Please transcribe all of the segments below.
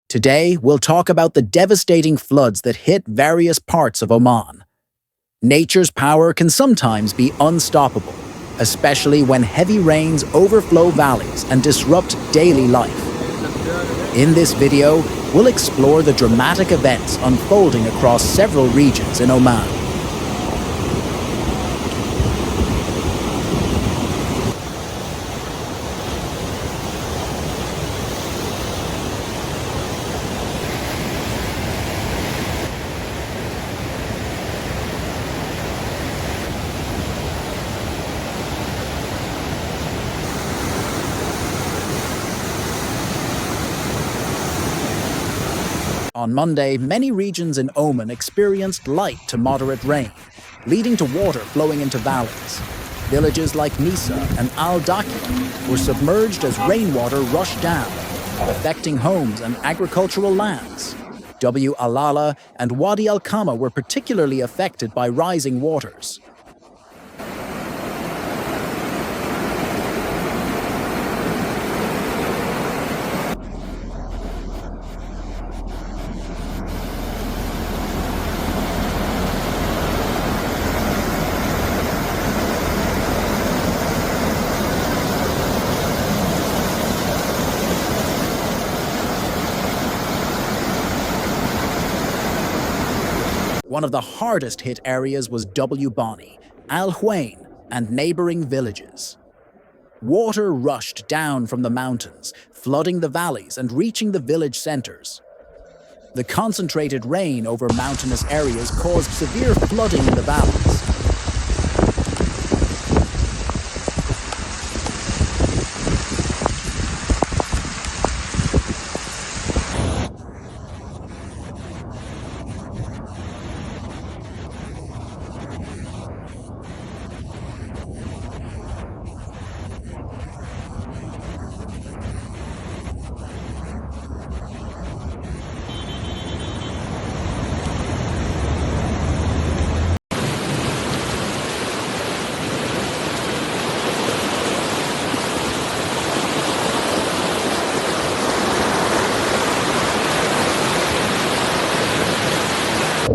Today, we'll talk about the devastating floods that hit various parts of Oman. Nature's power can sometimes be unstoppable, especially when heavy rains overflow valleys and disrupt daily life. In this video, we'll explore the dramatic events unfolding across several regions in Oman. On Monday, many regions in Oman experienced light to moderate rain, leading to water flowing into valleys. Villages like Nisa and Rustaq were submerged as rainwater rushed down, affecting homes and agricultural lands. Alala and Wadi al-Kama were particularly affected by rising waters. One of the hardest hit areas was Bani, Al Huwain, and neighboring villages. Water rushed down from the mountains, flooding the valleys and reaching the village centers. The concentrated rain over mountainous areas caused severe flooding in the valleys.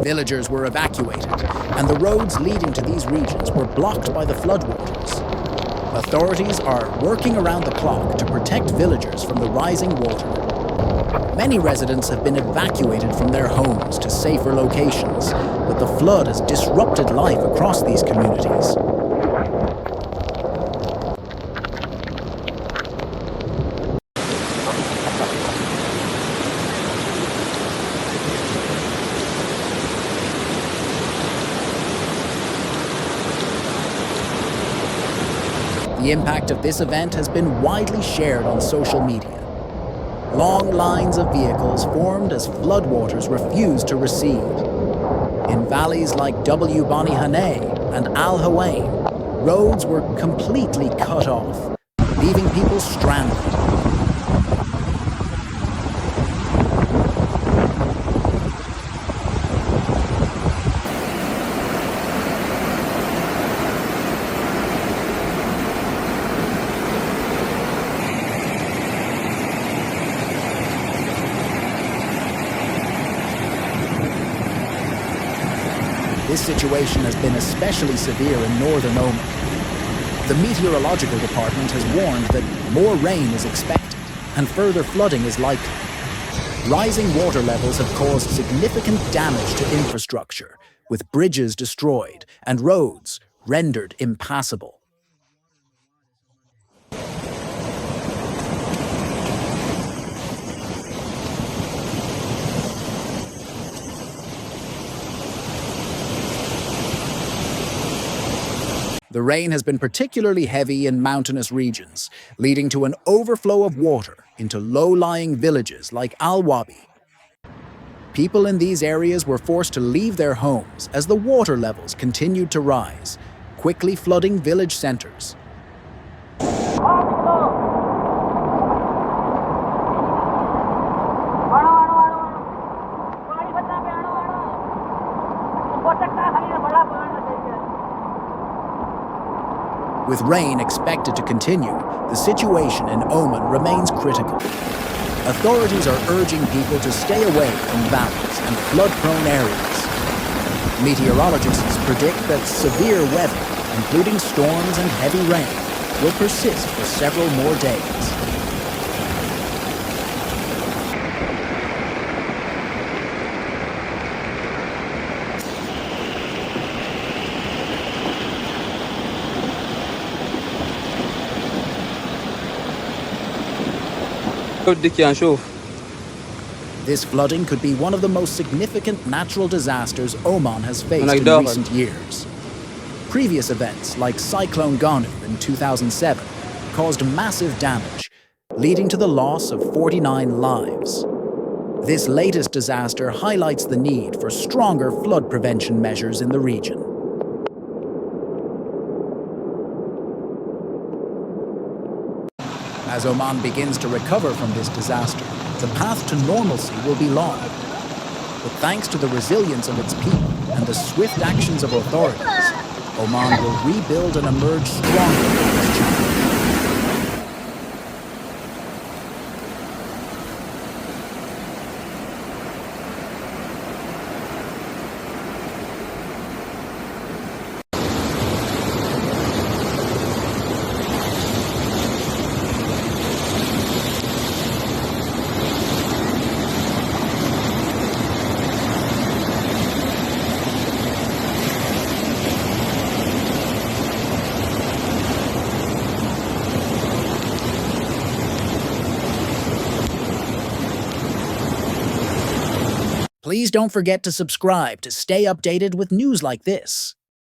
Villagers were evacuated, and the roads leading to these regions were blocked by the floodwaters. Authorities are working around the clock to protect villagers from the rising water. Many residents have been evacuated from their homes to safer locations, but the flood has disrupted life across these communities. The impact of this event has been widely shared on social media. Long lines of vehicles formed as floodwaters refused to recede. In valleys like Bani and Al Huwain, roads were completely cut off, leaving people stranded. This situation has been especially severe in northern Oman. The meteorological department has warned that more rain is expected and further flooding is likely. Rising water levels have caused significant damage to infrastructure, with bridges destroyed and roads rendered impassable. The rain has been particularly heavy in mountainous regions, leading to an overflow of water into low-lying villages like Al-Wabi. People in these areas were forced to leave their homes as the water levels continued to rise, quickly flooding village centers. With rain expected to continue, the situation in Oman remains critical. Authorities are urging people to stay away from valleys and flood-prone areas. Meteorologists predict that severe weather, including storms and heavy rain, will persist for several more days. This flooding could be one of the most significant natural disasters Oman has faced in recent years. Previous events, like Cyclone Ganu in 2007, caused massive damage, leading to the loss of 49 lives. This latest disaster highlights the need for stronger flood prevention measures in the region. As Oman begins to recover from this disaster, the path to normalcy will be long. But thanks to the resilience of its people and the swift actions of authorities, Oman will rebuild and emerge stronger from this challenge. Please don't forget to subscribe to stay updated with news like this.